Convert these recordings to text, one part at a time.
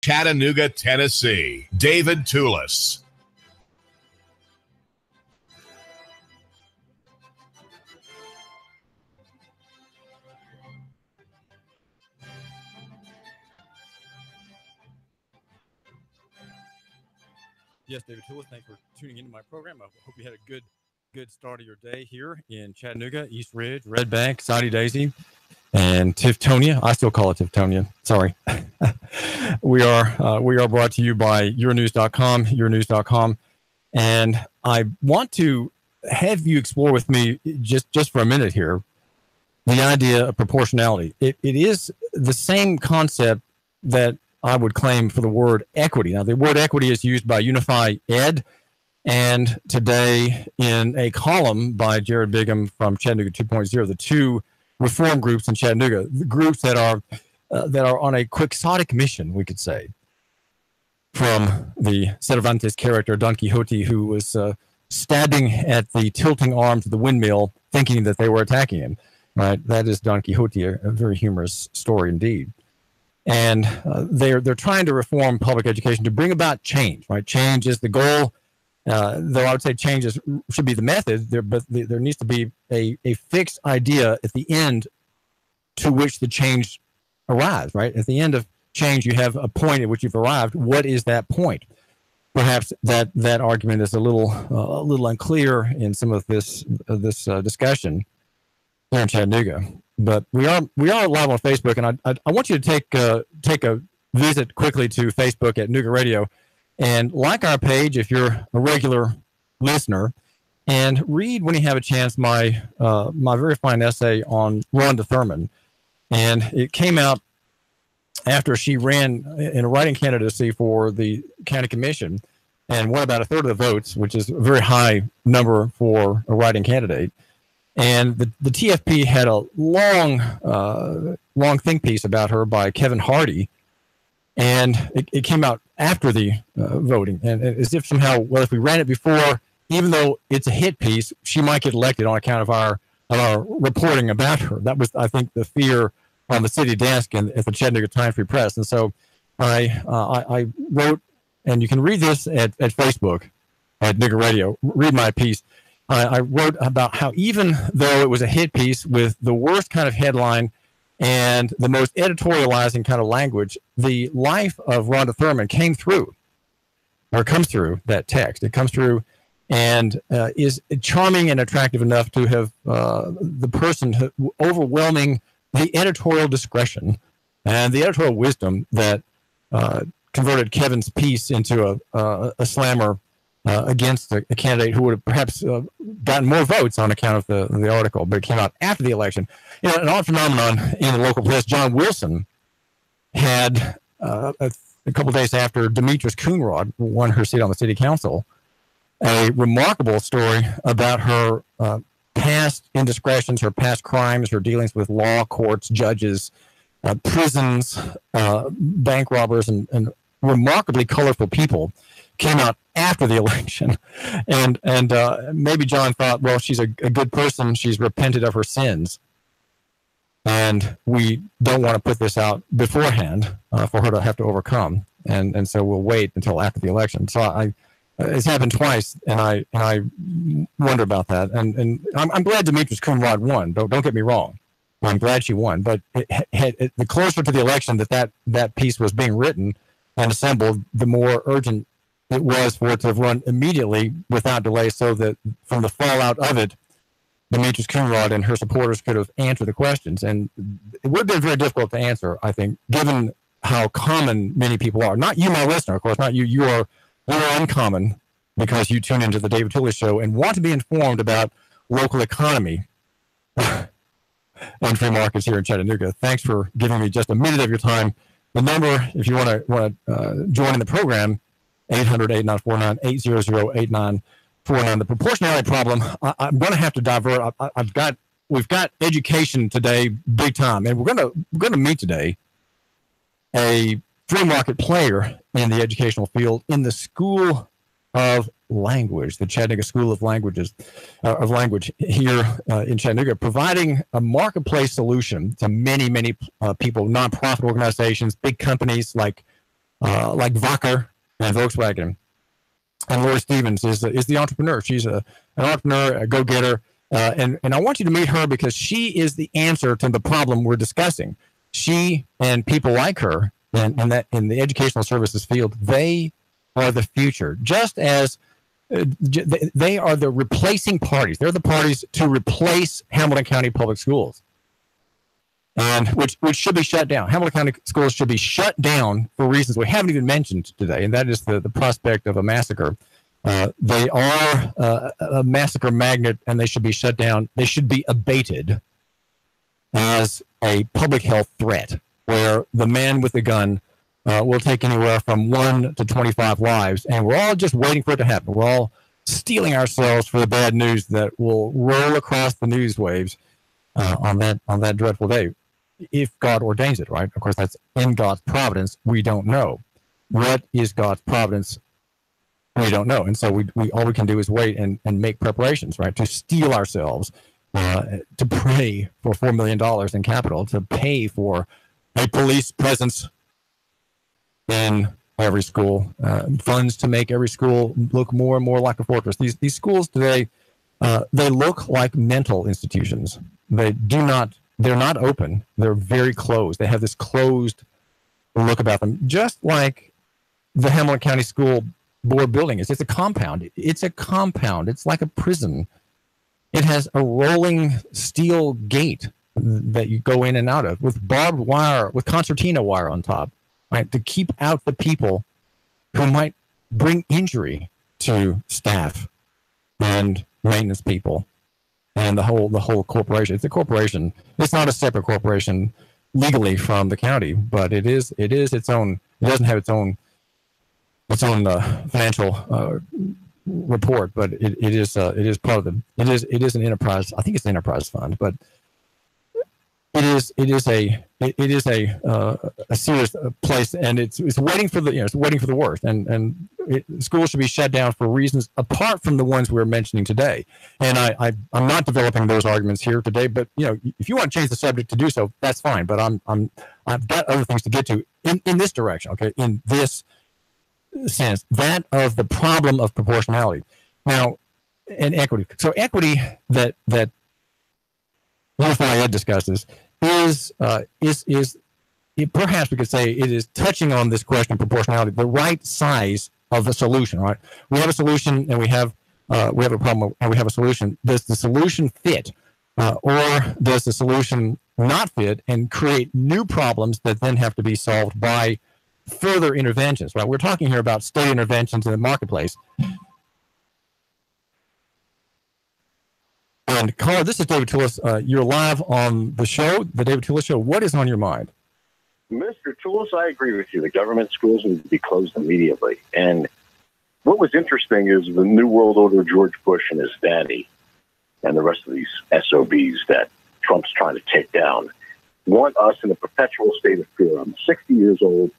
Chattanooga, Tennessee, David Toulis. Yes, David Toulis, thanks for tuning into my program. I hope you had a good start of your day here in Chattanooga, East Ridge, Red Bank, Soddy Daisy, and Tiftonia. I still call it Tiftonia. Sorry. We are brought to you by yournews.com, and I want to have you explore with me just for a minute here the idea of proportionality. It is the same concept that I would claim for the word equity. Now, the word equity is used by Unify Ed, and today in a column by Jared Bigham from Chattanooga 2.0, the two reform groups in Chattanooga, the groups that are on a quixotic mission, we could say, from the Cervantes character Don Quixote, who was stabbing at the tilting arms of the windmill, thinking that they were attacking him. Right, that is Don Quixote, a very humorous story indeed. And they're trying to reform public education to bring about change. Right, change is the goal. Though I would say change should be the method, but there needs to be a fixed idea at the end to which the change arrives. Right, at the end of change, you have a point at which you've arrived. What is that point? Perhaps that argument is a little unclear in some of this discussion here in Chattanooga. But we are live on Facebook, and I want you to take a visit quickly to Facebook at Nooga Radio and like our page if you're a regular listener, and read when you have a chance my very fine essay on Rhonda Thurman. And it came out after she ran in a writing candidacy for the county commission and won about a third of the votes, which is a very high number for a writing candidate. And the TFP had a long think piece about her by Kevin Hardy, and it came out after the voting, and as if somehow, well, if we ran it before, even though it's a hit piece, she might get elected on account of our reporting about her. That was, I think, the fear on the city desk and at the Chattanooga Times Free Press. And so I wrote, and you can read this at Facebook at Nooga Radio. Read my piece. I wrote about how even though it was a hit piece with the worst kind of headline and the most editorializing kind of language, the life of Rhonda Thurman comes through that text. It comes through and is charming and attractive enough to have the person overwhelming the editorial discretion and the editorial wisdom that converted Kevin's piece into a slammer against a candidate who would have perhaps gotten more votes on account of the article, but it came out after the election. You know, an odd phenomenon in the local press. John Wilson had a couple of days after Demetrius Coonrod won her seat on the city council, a remarkable story about her past indiscretions, her past crimes, her dealings with law, courts, judges, prisons, bank robbers, and remarkably colorful people came out after the election. And maybe John thought, well, she's a good person. She's repented of her sins. And we don't want to put this out beforehand for her to have to overcome. And so we'll wait until after the election. So it's happened twice, and I wonder about that. And I'm glad Demetrius Coonrod won. Don't get me wrong. I'm glad she won. But the closer to the election that piece was being written and assembled, the more urgent it was for it to run immediately without delay, so that from the fallout of it, Demetrius Coonrod and her supporters could have answered the questions. And it would have been very difficult to answer, I think, given how common many people are. Not you, my listener, of course, not you. You are more uncommon because you tune into the David Toulis Show and want to be informed about local economy and free markets here in Chattanooga. Thanks for giving me just a minute of your time. The number, if you want to join in the program, 800-8949, 800-8949. The proportionality problem, I'm going to have to divert. We've got education today, big time, and we're going to meet today a free market player in the educational field in the School of Language, the Chattanooga School of Language here in Chattanooga, providing a marketplace solution to many people, nonprofit organizations, big companies like like Wacker and Volkswagen. And Lori Stevens is the entrepreneur. She's an entrepreneur, a go-getter. And I want you to meet her because she is the answer to the problem we're discussing. She and people like her and that in the educational services field, they are the future. Just as they are the replacing parties. They're the parties to replace Hamilton County Public Schools, and which should be shut down. Hamilton County schools should be shut down for reasons we haven't even mentioned today, and that is the prospect of a massacre. They are a massacre magnet, and they should be shut down. They should be abated as a public health threat, where the man with the gun will take anywhere from 1 to 25 lives, and we're all just waiting for it to happen. We're all steeling ourselves for the bad news that will roll across the news waves on that dreadful day, if God ordains it, right? Of course, that's in God's providence. We don't know. What is God's providence? We don't know. And so we all we can do is wait and make preparations, right, to steel ourselves, to pray for $4 million in capital, to pay for a police presence in every school, funds to make every school look more and more like a fortress. These schools today, they look like mental institutions. They're not open. They're very closed. They have this closed look about them, just like the Hamilton County School Board building is. It's a compound. It's a compound. It's like a prison. It has a rolling steel gate that you go in and out of with barbed wire, with concertina wire on top, right, to keep out the people who might bring injury to staff and maintenance people and the whole corporation. It's a corporation. It's not a separate corporation legally from the county, but it is its own. It doesn't have its own financial report, but it is part of the. It is an enterprise. I think it's an enterprise fund, but it is a serious place, and it's waiting for the worst, and schools should be shut down for reasons apart from the ones we're mentioning today. And I'm not developing those arguments here today, but if you want to change the subject to do so, that's fine. But I've got other things to get to in this direction. Okay, in this sense, that of the problem of proportionality now and equity. So equity that Unify Ed discusses is perhaps we could say it is touching on this question of proportionality, the right size of the solution. Right, we have a solution and we have a problem and we have a solution. Does the solution fit, or does the solution not fit and create new problems that then have to be solved by further interventions? Right, we're talking here about state interventions in the marketplace. And caller, this is David Toulis. You're live on the show, the David Toulis Show. What is on your mind? Mr. Toulis, I agree with you. The government schools need to be closed immediately. And what was interesting is the New World Order, George Bush and his daddy, and the rest of these SOBs that Trump's trying to take down, want us in a perpetual state of fear. I'm 60 years old.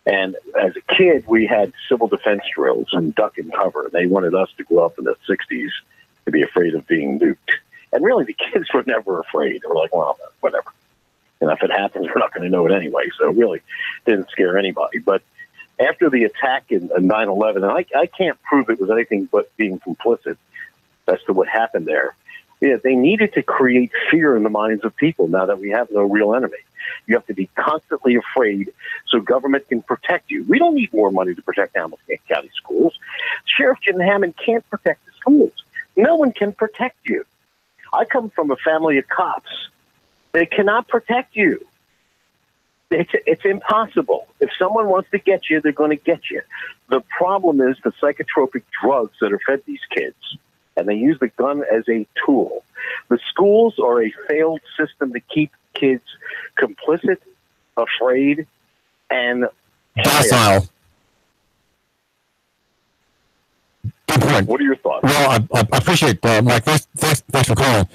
And as a kid, we had civil defense drills and duck and cover. They wanted us to grow up in the 60s to be afraid of being nuked. And really, the kids were never afraid. They were like, well, whatever. And if it happens, we're not going to know it anyway. So it really didn't scare anybody. But after the attack in 9/11, and I can't prove it was anything but being complicit as to what happened there. Yeah, they needed to create fear in the minds of people now that we have no real enemy. You have to be constantly afraid so government can protect you. We don't need more money to protect Hamilton County schools. Sheriff Jim Hammond can't protect the schools. No one can protect you. I come from a family of cops. They cannot protect you. It's impossible. If someone wants to get you, they're going to get you. The problem is the psychotropic drugs that are fed these kids, and they use the gun as a tool. The schools are a failed system to keep kids complicit, afraid, and docile. What are your thoughts? Well, I appreciate Mike. Thanks for calling.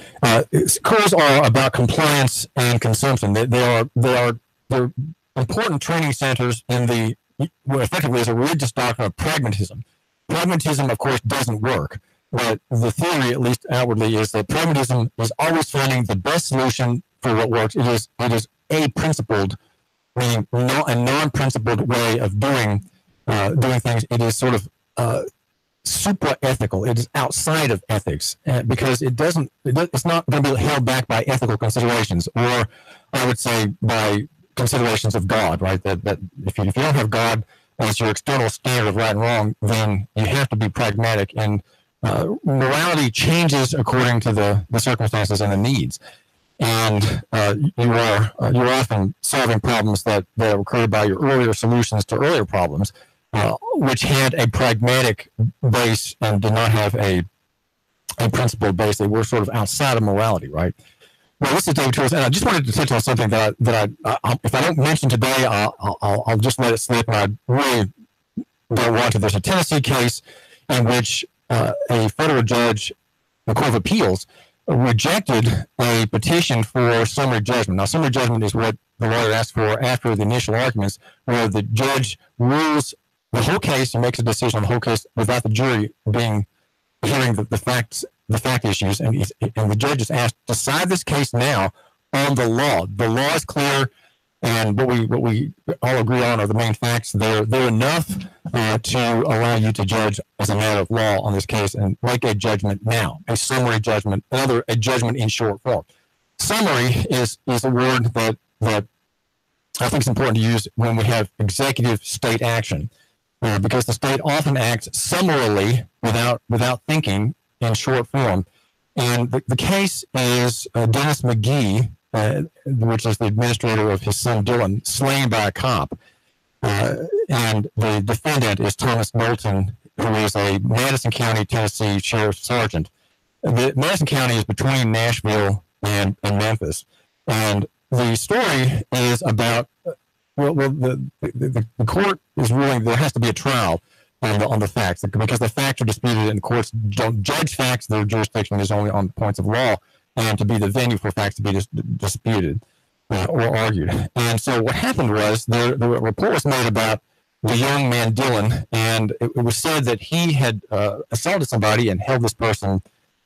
Schools are about compliance and consumption. They're important training centers in what effectively is a religious doctrine of pragmatism. Pragmatism, of course, doesn't work, but the theory, at least outwardly, is that pragmatism is always finding the best solution for what works. It is a principled meaning a non-principled way of doing things. It is sort of supra-ethical. It is outside of ethics because it's not going to be held back by ethical considerations, or I would say by considerations of God, right? That if you don't have God as your external standard of right and wrong, then you have to be pragmatic, and morality changes according to the circumstances and the needs. And you are often solving problems that occurred by your earlier solutions to earlier problems, which had a pragmatic base and did not have a principled base. They were sort of outside of morality, right? Well, this is David Toulis, and I just wanted to touch on something that I if I don't mention today, I'll just let it slip. And I really don't want to. There's a Tennessee case in which a federal judge, the Court of Appeals, rejected a petition for summary judgment. Now, summary judgment is what the lawyer asked for after the initial arguments, where the judge rules the whole case and makes a decision on the whole case without the jury hearing the fact issues. And the judge is asked, decide this case now on the law. The law is clear, and what we all agree on are the main facts. They're enough to allow you to judge as a matter of law on this case and make a judgment now, a summary judgment, a judgment in short form. Summary is a word that I think is important to use when we have executive state action, because the state often acts summarily without thinking in short form. And the case is Dennis McGee, which is the administrator of his son Dylan, slain by a cop. And the defendant is Thomas Moulton, who is a Madison County, Tennessee sheriff's sergeant. Madison County is between Nashville and Memphis. And the story is about, the court is ruling there has to be a trial on the facts, because the facts are disputed and the courts don't judge facts. Their jurisdiction is only on points of law, and to be the venue for facts to be disputed or argued. And so what happened was the report was made about the young man Dylan, and it was said that he had assaulted somebody and held this person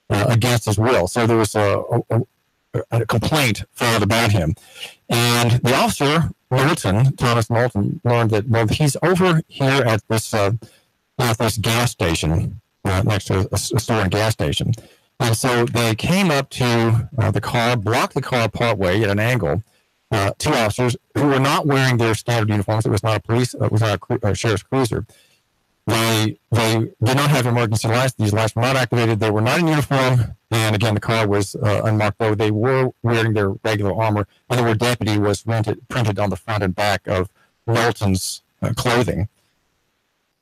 against his will. So there was a complaint filed about him. And the officer, Thomas Moulton, learned that, well, he's over here at this gas station, next to a store and gas station. And so they came up to the car, blocked the car partway at an angle. Two officers who were not wearing their standard uniforms. It was not it was not a sheriff's cruiser. They did not have emergency lights. These lights were not activated. They were not in uniform. And again, the car was unmarked, though they were wearing their regular armor. And the word deputy was printed on the front and back of Moulton's clothing.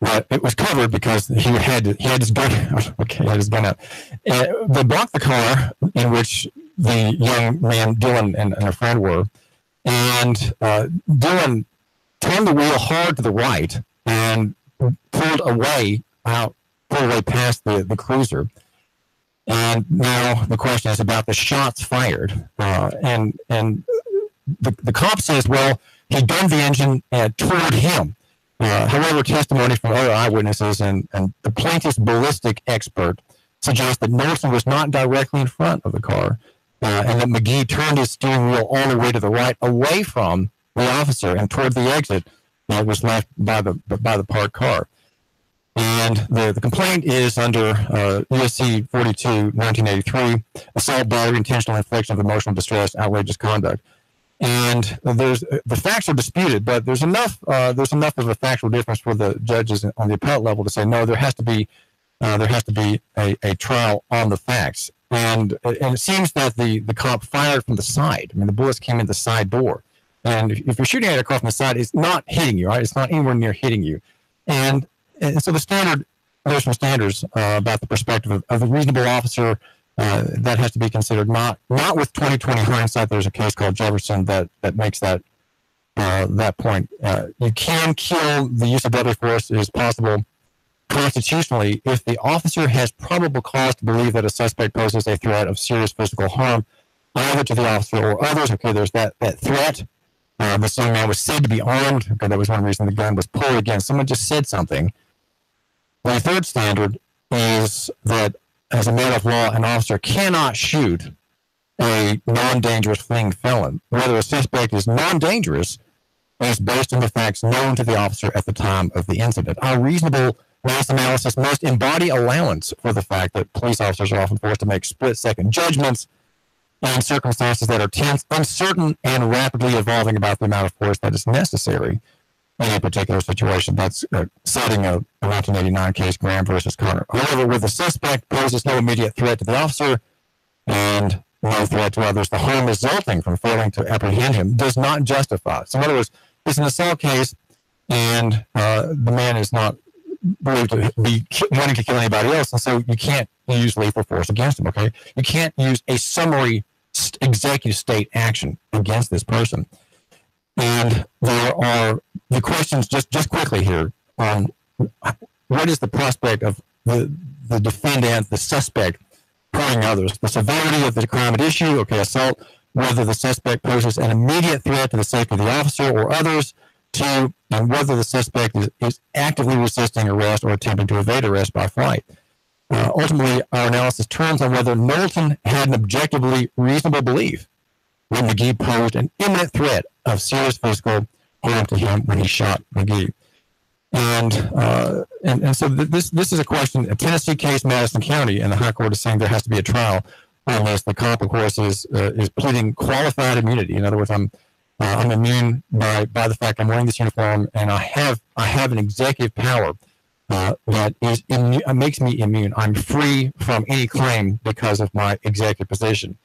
But it was covered because he had his gun out. Okay, he had his gun out. They blocked the car in which the young man, Dylan, and a friend were. And Dylan turned the wheel hard to the right and pulled away past the cruiser. And now the question is about the shots fired. And the cop says, well, he gunned the engine toward him. However, testimony from other eyewitnesses and the plaintiff's ballistic expert suggests that Moulton was not directly in front of the car, and that McGee turned his steering wheel all the way to the right, away from the officer and toward the exit that was left by the parked car. And the complaint is under USC 42, 1983, assault, battery, intentional infliction of emotional distress, outrageous conduct. And the facts are disputed, but there's enough of a factual difference for the judges on the appellate level to say, no, there has to be a trial on the facts. And it seems that the cop fired from the side. I mean, the bullets came in the side door. And if you're shooting at it across from the side, it's not hitting you, right? It's not anywhere near hitting you. And so there's some standards about the perspective of the reasonable officer that has to be considered. Not with 20/20 hindsight. There's a case called Jefferson that makes that point. You can kill. The use of deadly force is possible constitutionally if the officer has probable cause to believe that a suspect poses a threat of serious physical harm, either to the officer or others. Okay, there's that threat. This young man was said to be armed. Okay, that was one reason the gun was pulled again. Someone just said something. The third standard is that, as a matter of law, an officer cannot shoot a non-dangerous fleeing felon. Whether a suspect is non-dangerous and is based on the facts known to the officer at the time of the incident. Our reasonable analysis must embody allowance for the fact that police officers are often forced to make split-second judgments in circumstances that are tense, uncertain, and rapidly evolving about the amount of force that is necessary in a particular situation. That's citing a 1989 case, Graham versus Connor. However, where the suspect poses no immediate threat to the officer and no threat to others, the harm resulting from failing to apprehend him does not justify. So in other words, it's an assault case, and the man is not believed to be wanting to kill anybody else, and so you can't use lethal force against him, okay? You can't use a summary executive state action against this person. And there are the questions just quickly here on what is the prospect of the defendant, the suspect, hurting others, the severity of the crime at issue, okay, assault, whether the suspect poses an immediate threat to the safety of the officer or others, two, and whether the suspect is actively resisting arrest or attempting to evade arrest by flight. Ultimately, our analysis turns on whether Knowlton had an objectively reasonable belief when McGee posed an imminent threat of serious physical harm to him when he shot McGee. And so this is a question, a Tennessee case, Madison County, and the High Court is saying there has to be a trial on this. The cop, of course, is pleading qualified immunity. In other words, I'm immune by the fact I'm wearing this uniform, and I have an executive power that is makes me immune. I'm free from any claim because of my executive position,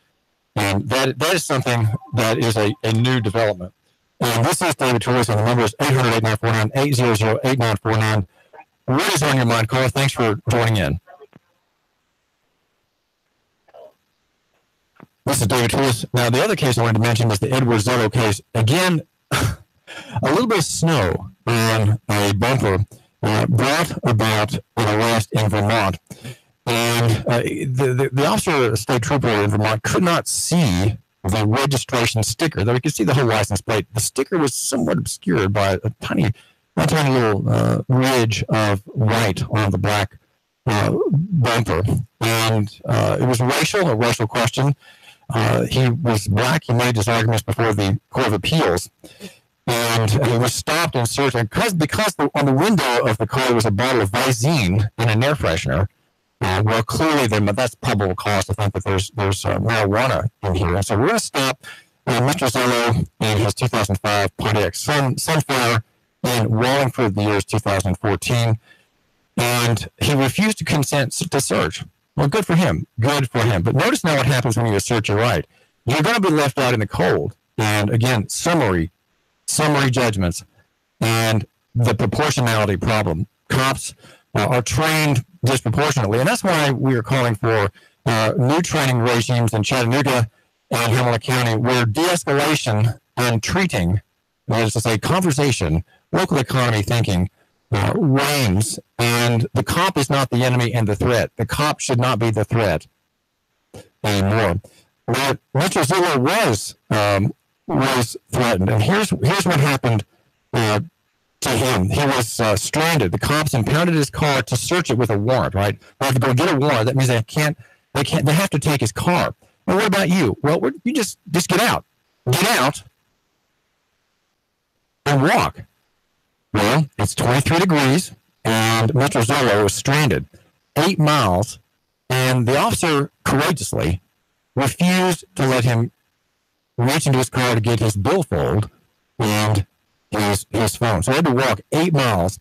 and that is something that is a new development. And this is David Toulis, and the number is 800-8949, 800-8949. What is on your mind, caller? Thanks for joining in. This is David Toulis. Now, the other case I wanted to mention was the Edward Zello case. Again, a little bit of snow on a bumper brought about an arrest in Vermont. And the officer, a state trooper in Vermont, could not see the registration sticker, though he could see the whole license plate. The sticker was somewhat obscured by a tiny little ridge of white on the black bumper. And it was a racial question. He was black. He made his arguments before the Court of Appeals. And he was stopped and searched. And because on the window of the car was a bottle of Visine and an air freshener, well, clearly that's probable cause to think that there's marijuana in here. And so we're going to stop Mr. Zello in his 2005 Pontiac Sunfire in Wallingford, the year is 2014. And he refused to consent to search. Well, good for him. Good for him. But notice now what happens when you assert your right. You're going to be left out in the cold. And again, summary judgments and the proportionality problem. Cops are trained disproportionately, and that's why we are calling for new training regimes in Chattanooga and Hamilton County, where de-escalation and treating, that is to say, conversation, local economy thinking, reigns, and the cop is not the enemy and the threat. The cop should not be the threat anymore. But Mr. Zello was threatened, and here's what happened to him. He was stranded. The cops impounded his car to search it with a warrant, right? They have to go get a warrant. That means they have to take his car. Well, what about you? Well, you just get out. Get out and walk. Well, it's 23 degrees, and Mr. Zello was stranded 8 miles, and the officer courageously refused to let him reach into his car to get his billfold and his phone. So he had to walk 8 miles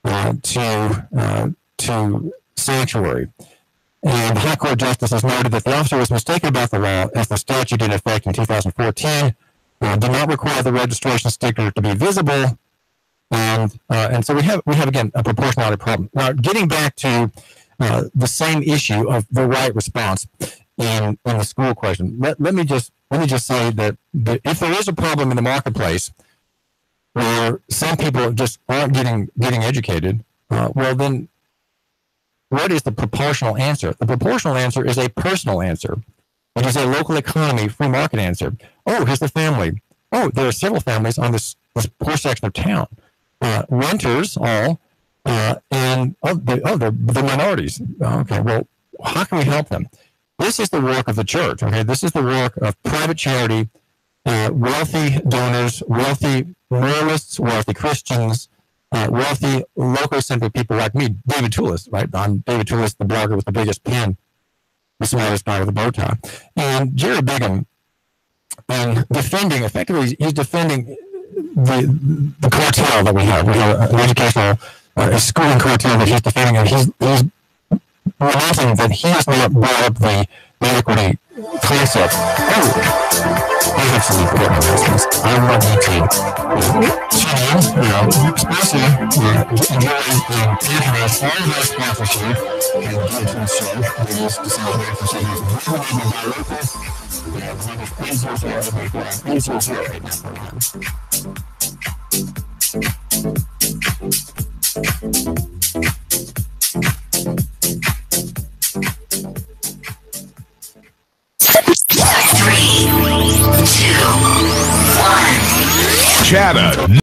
to sanctuary. And the High Court justices noted that the officer was mistaken about the law, as the statute in effect in 2014 did not require the registration sticker to be visible. And so we have again a proportionality problem. Now, getting back to the same issue of the right response in the school question, let me just say that if there is a problem in the marketplace where some people just aren't getting educated, well then, what is the proportional answer? The proportional answer is a personal answer. It is a local economy, free market answer. Oh, here's the family. Oh, there are several families on this poor section of town. Renters all, and the minorities. Okay, well, how can we help them? This is the work of the church. Okay, this is the work of private charity, wealthy donors, wealthy moralists, wealthy Christians, wealthy, locally centered people like me, David Toulis, right? I'm David Toulis, the blogger with the biggest pen, the smartest guy with a bow tie. And Jerry Bigham, defending, effectively, he's defending the cartel that we have. We have an educational, a schooling cartel that he's defending, and he's lamenting that he has not brought up the equity concept. I have some important announcements. I want you to tune in, especially enjoy and patronize all of our sponsors here and get to the show. We just decided to have some we have the number 300 right now. 3, 2, 1. Chatter.